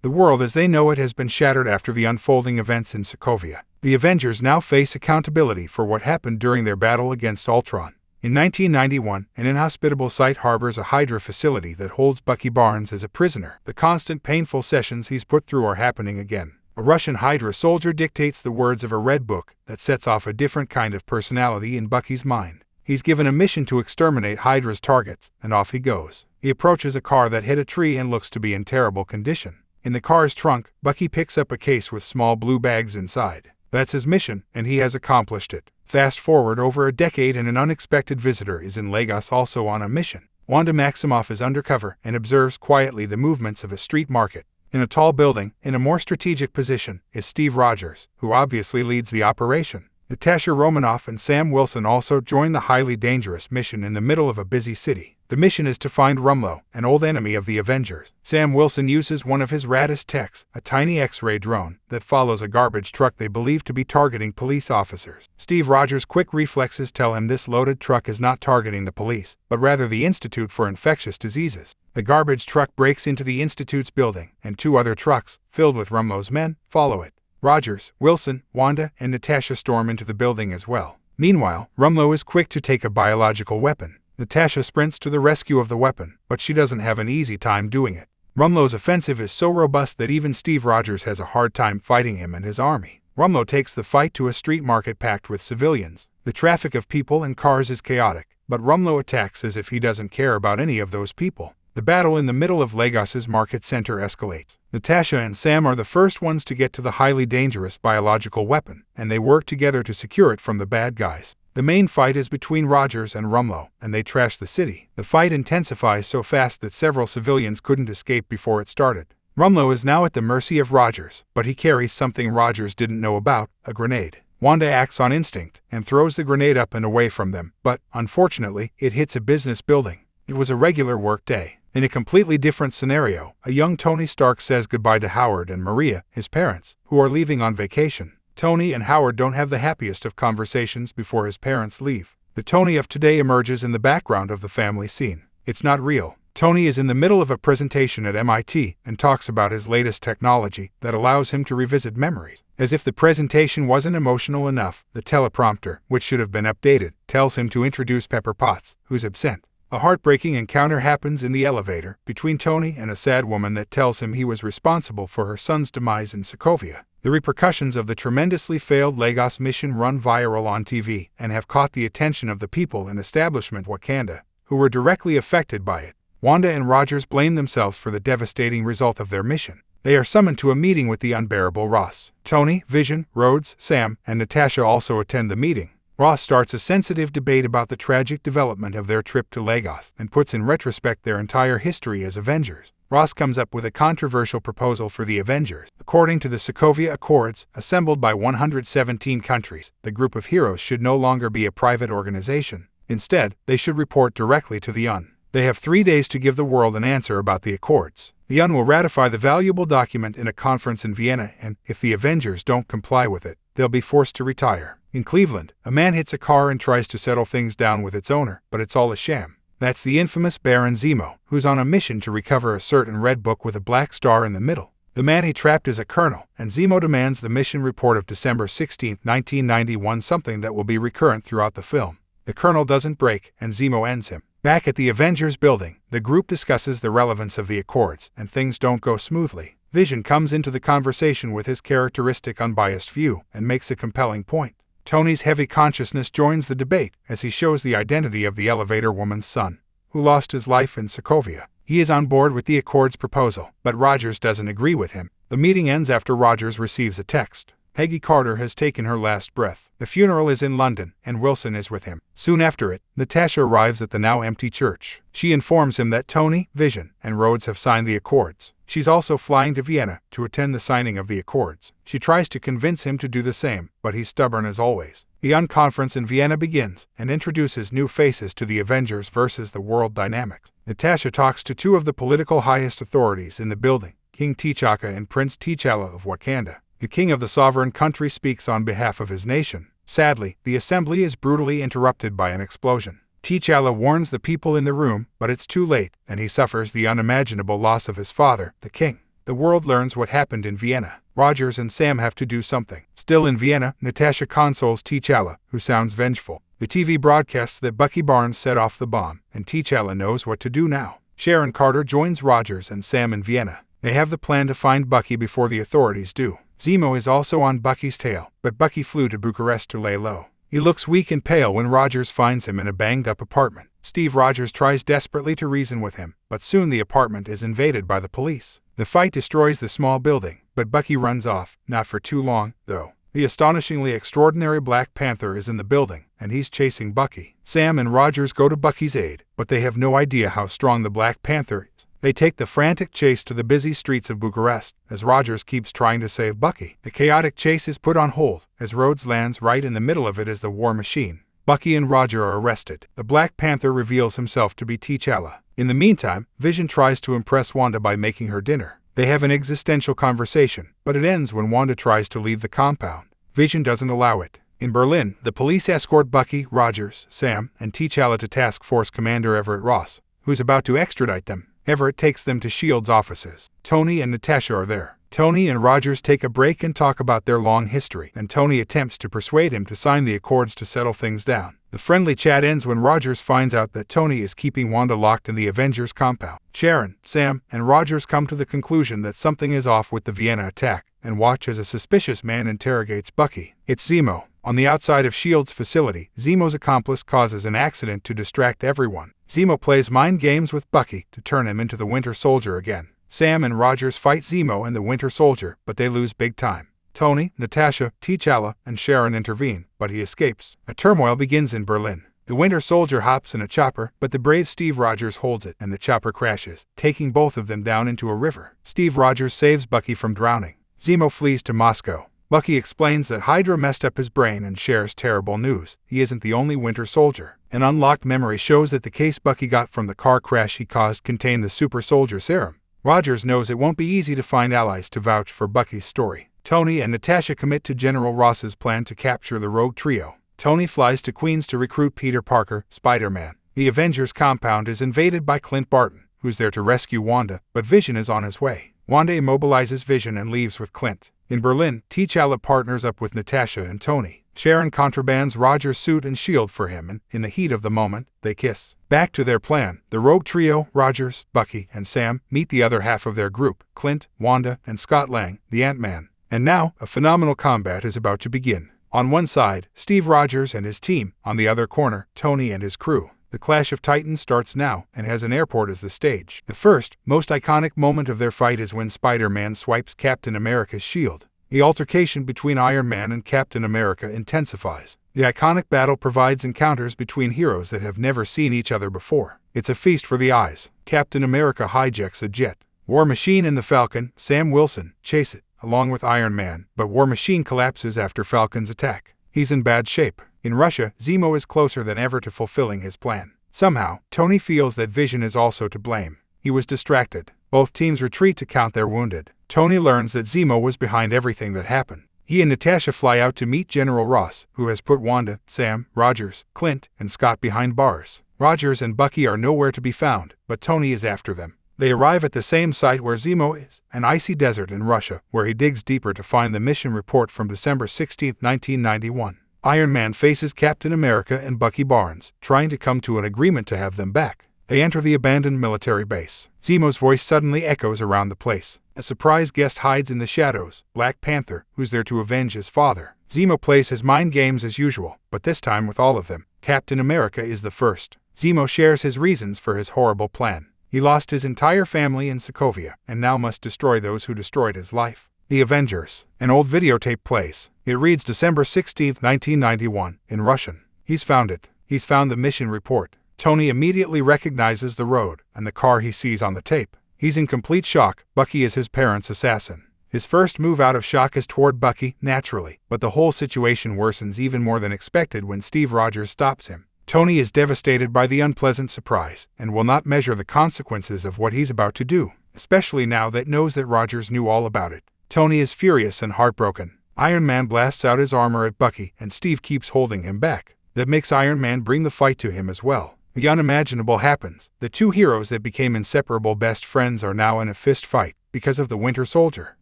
The world as they know it has been shattered after the unfolding events in Sokovia. The Avengers now face accountability for what happened during their battle against Ultron. In 1991, an inhospitable site harbors a Hydra facility that holds Bucky Barnes as a prisoner. The constant painful sessions he's put through are happening again. A Russian Hydra soldier dictates the words of a red book that sets off a different kind of personality in Bucky's mind. He's given a mission to exterminate Hydra's targets, and off he goes. He approaches a car that hit a tree and looks to be in terrible condition. In the car's trunk, Bucky picks up a case with small blue bags inside. That's his mission, and he has accomplished it. Fast forward over a decade and an unexpected visitor is in Lagos also on a mission. Wanda Maximoff is undercover and observes quietly the movements of a street market. In a tall building, in a more strategic position, is Steve Rogers, who obviously leads the operation. Natasha Romanoff and Sam Wilson also join the highly dangerous mission in the middle of a busy city. The mission is to find Rumlow, an old enemy of the Avengers. Sam Wilson uses one of his raddest techs, a tiny X-ray drone, that follows a garbage truck they believe to be targeting police officers. Steve Rogers' quick reflexes tell him this loaded truck is not targeting the police, but rather the Institute for Infectious Diseases. The garbage truck breaks into the Institute's building, and 2 other trucks, filled with Rumlow's men, follow it. Rogers, Wilson, Wanda, and Natasha storm into the building as well. Meanwhile, Rumlow is quick to take a biological weapon. Natasha sprints to the rescue of the weapon, but she doesn't have an easy time doing it. Rumlow's offensive is so robust that even Steve Rogers has a hard time fighting him and his army. Rumlow takes the fight to a street market packed with civilians. The traffic of people and cars is chaotic, but Rumlow attacks as if he doesn't care about any of those people. The battle in the middle of Lagos's market center escalates. Natasha and Sam are the first ones to get to the highly dangerous biological weapon, and they work together to secure it from the bad guys. The main fight is between Rogers and Rumlow, and they trash the city. The fight intensifies so fast that several civilians couldn't escape before it started. Rumlow is now at the mercy of Rogers, but he carries something Rogers didn't know about, a grenade. Wanda acts on instinct and throws the grenade up and away from them, but, unfortunately, it hits a business building. It was a regular work day. In a completely different scenario, a young Tony Stark says goodbye to Howard and Maria, his parents, who are leaving on vacation. Tony and Howard don't have the happiest of conversations before his parents leave. The Tony of today emerges in the background of the family scene. It's not real. Tony is in the middle of a presentation at MIT and talks about his latest technology that allows him to revisit memories. As if the presentation wasn't emotional enough, the teleprompter, which should have been updated, tells him to introduce Pepper Potts, who's absent. A heartbreaking encounter happens in the elevator between Tony and a sad woman that tells him he was responsible for her son's demise in Sokovia. The repercussions of the tremendously failed Lagos mission run viral on TV and have caught the attention of the people in establishment Wakanda, who were directly affected by it. Wanda and Rogers blame themselves for the devastating result of their mission. They are summoned to a meeting with the unbearable Ross. Tony, Vision, Rhodes, Sam, and Natasha also attend the meeting. Ross starts a sensitive debate about the tragic development of their trip to Lagos and puts in retrospect their entire history as Avengers. Ross comes up with a controversial proposal for the Avengers. According to the Sokovia Accords, assembled by 117 countries, the group of heroes should no longer be a private organization. Instead, they should report directly to the UN. They have 3 days to give the world an answer about the Accords. The UN will ratify the valuable document in a conference in Vienna, and if the Avengers don't comply with it, they'll be forced to retire. In Cleveland, a man hits a car and tries to settle things down with its owner, but it's all a sham. That's the infamous Baron Zemo, who's on a mission to recover a certain red book with a black star in the middle. The man he trapped is a colonel, and Zemo demands the mission report of December 16, 1991, something that will be recurrent throughout the film. The colonel doesn't break, and Zemo ends him. Back at the Avengers building, the group discusses the relevance of the Accords, and things don't go smoothly. Vision comes into the conversation with his characteristic unbiased view and makes a compelling point. Tony's heavy consciousness joins the debate as he shows the identity of the elevator woman's son, who lost his life in Sokovia. He is on board with the Accords proposal, but Rogers doesn't agree with him. The meeting ends after Rogers receives a text. Peggy Carter has taken her last breath. The funeral is in London, and Wilson is with him. Soon after it, Natasha arrives at the now empty church. She informs him that Tony, Vision, and Rhodes have signed the Accords. She's also flying to Vienna to attend the signing of the Accords. She tries to convince him to do the same, but he's stubborn as always. The UN conference in Vienna begins and introduces new faces to the Avengers versus the world dynamics. Natasha talks to 2 of the political highest authorities in the building, King T'Chaka and Prince T'Challa of Wakanda. The king of the sovereign country speaks on behalf of his nation. Sadly, the assembly is brutally interrupted by an explosion. T'Challa warns the people in the room, but it's too late, and he suffers the unimaginable loss of his father, the king. The world learns what happened in Vienna. Rogers and Sam have to do something. Still in Vienna, Natasha consoles T'Challa, who sounds vengeful. The TV broadcasts that Bucky Barnes set off the bomb, and T'Challa knows what to do now. Sharon Carter joins Rogers and Sam in Vienna. They have the plan to find Bucky before the authorities do. Zemo is also on Bucky's tail, but Bucky flew to Bucharest to lay low. He looks weak and pale when Rogers finds him in a banged-up apartment. Steve Rogers tries desperately to reason with him, but soon the apartment is invaded by the police. The fight destroys the small building, but Bucky runs off, not for too long, though. The astonishingly extraordinary Black Panther is in the building, and he's chasing Bucky. Sam and Rogers go to Bucky's aid, but they have no idea how strong the Black Panther is. They take the frantic chase to the busy streets of Bucharest, as Rogers keeps trying to save Bucky. The chaotic chase is put on hold, as Rhodes lands right in the middle of it as the War Machine. Bucky and Roger are arrested. The Black Panther reveals himself to be T'Challa. In the meantime, Vision tries to impress Wanda by making her dinner. They have an existential conversation, but it ends when Wanda tries to leave the compound. Vision doesn't allow it. In Berlin, the police escort Bucky, Rogers, Sam, and T'Challa to Task Force Commander Everett Ross, who's about to extradite them. Everett takes them to S.H.I.E.L.D.'s offices. Tony and Natasha are there. Tony and Rogers take a break and talk about their long history, and Tony attempts to persuade him to sign the accords to settle things down. The friendly chat ends when Rogers finds out that Tony is keeping Wanda locked in the Avengers compound. Sharon, Sam, and Rogers come to the conclusion that something is off with the Vienna attack, and watch as a suspicious man interrogates Bucky. It's Zemo. On the outside of S.H.I.E.L.D.'s facility, Zemo's accomplice causes an accident to distract everyone. Zemo plays mind games with Bucky to turn him into the Winter Soldier again. Sam and Rogers fight Zemo and the Winter Soldier, but they lose big time. Tony, Natasha, T'Challa, and Sharon intervene, but he escapes. A turmoil begins in Berlin. The Winter Soldier hops in a chopper, but the brave Steve Rogers holds it, and the chopper crashes, taking both of them down into a river. Steve Rogers saves Bucky from drowning. Zemo flees to Moscow. Bucky explains that Hydra messed up his brain and shares terrible news. He isn't the only Winter Soldier. An unlocked memory shows that the case Bucky got from the car crash he caused contained the Super Soldier Serum. Rogers knows it won't be easy to find allies to vouch for Bucky's story. Tony and Natasha commit to General Ross's plan to capture the Rogue Trio. Tony flies to Queens to recruit Peter Parker, Spider-Man. The Avengers compound is invaded by Clint Barton, who's there to rescue Wanda, but Vision is on his way. Wanda immobilizes Vision and leaves with Clint. In Berlin, T'Challa partners up with Natasha and Tony. Sharon contrabands Rogers' suit and shield for him, and, in the heat of the moment, they kiss. Back to their plan, the Rogue Trio, Rogers, Bucky, and Sam, meet the other half of their group, Clint, Wanda, and Scott Lang, the Ant-Man. And now, a phenomenal combat is about to begin. On one side, Steve Rogers and his team. On the other corner, Tony and his crew. The Clash of Titans starts now, and has an airport as the stage. The first, most iconic moment of their fight is when Spider-Man swipes Captain America's shield. The altercation between Iron Man and Captain America intensifies. The iconic battle provides encounters between heroes that have never seen each other before. It's a feast for the eyes. Captain America hijacks a jet. War Machine and the Falcon, Sam Wilson, chase it, along with Iron Man, but War Machine collapses after Falcon's attack. He's in bad shape. In Russia, Zemo is closer than ever to fulfilling his plan. Somehow, Tony feels that Vision is also to blame. He was distracted. Both teams retreat to count their wounded. Tony learns that Zemo was behind everything that happened. He and Natasha fly out to meet General Ross, who has put Wanda, Sam, Rogers, Clint, and Scott behind bars. Rogers and Bucky are nowhere to be found, but Tony is after them. They arrive at the same site where Zemo is, an icy desert in Russia, where he digs deeper to find the mission report from December 16, 1991. Iron Man faces Captain America and Bucky Barnes, trying to come to an agreement to have them back. They enter the abandoned military base. Zemo's voice suddenly echoes around the place. A surprise guest hides in the shadows, Black Panther, who's there to avenge his father. Zemo plays his mind games as usual, but this time with all of them. Captain America is the first. Zemo shares his reasons for his horrible plan. He lost his entire family in Sokovia, and now must destroy those who destroyed his life. The Avengers. An old videotape plays. It reads December 16, 1991, in Russian. He's found it. He's found the mission report. Tony immediately recognizes the road and the car he sees on the tape. He's in complete shock. Bucky is his parents' assassin. His first move out of shock is toward Bucky, naturally, but the whole situation worsens even more than expected when Steve Rogers stops him. Tony is devastated by the unpleasant surprise, and will not measure the consequences of what he's about to do, especially now that knows that Rogers knew all about it. Tony is furious and heartbroken. Iron Man blasts out his armor at Bucky, and Steve keeps holding him back. That makes Iron Man bring the fight to him as well. The unimaginable happens. The two heroes that became inseparable best friends are now in a fist fight. because of the Winter Soldier.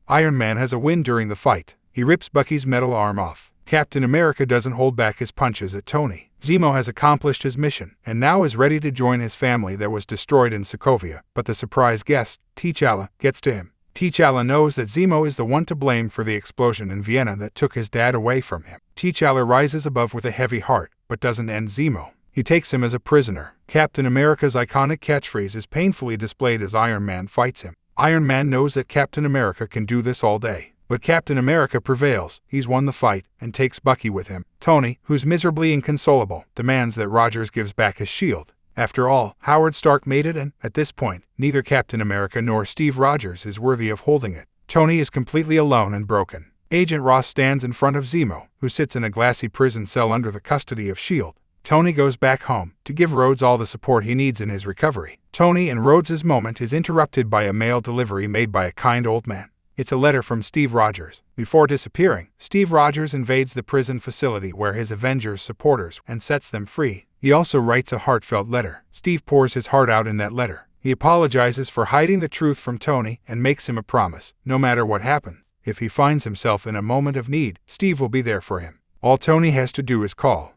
Iron Man has a win during the fight. He rips Bucky's metal arm off. Captain America doesn't hold back his punches at Tony. Zemo has accomplished his mission, and now is ready to join his family that was destroyed in Sokovia, but the surprise guest, T'Challa, gets to him. T'Challa knows that Zemo is the one to blame for the explosion in Vienna that took his dad away from him. T'Challa rises above with a heavy heart, but doesn't end Zemo. He takes him as a prisoner. Captain America's iconic catchphrase is painfully displayed as Iron Man fights him. Iron Man knows that Captain America can do this all day. But Captain America prevails. He's won the fight and takes Bucky with him. Tony, who's miserably inconsolable, demands that Rogers gives back his shield. After all, Howard Stark made it, and, at this point, neither Captain America nor Steve Rogers is worthy of holding it. Tony is completely alone and broken. Agent Ross stands in front of Zemo, who sits in a glassy prison cell under the custody of S.H.I.E.L.D. Tony goes back home to give Rhodes all the support he needs in his recovery. Tony and Rhodes' moment is interrupted by a mail delivery made by a kind old man. It's a letter from Steve Rogers. Before disappearing, Steve Rogers invades the prison facility where his Avengers supporters and sets them free. He also writes a heartfelt letter. Steve pours his heart out in that letter. He apologizes for hiding the truth from Tony and makes him a promise. No matter what happens, if he finds himself in a moment of need, Steve will be there for him. All Tony has to do is call.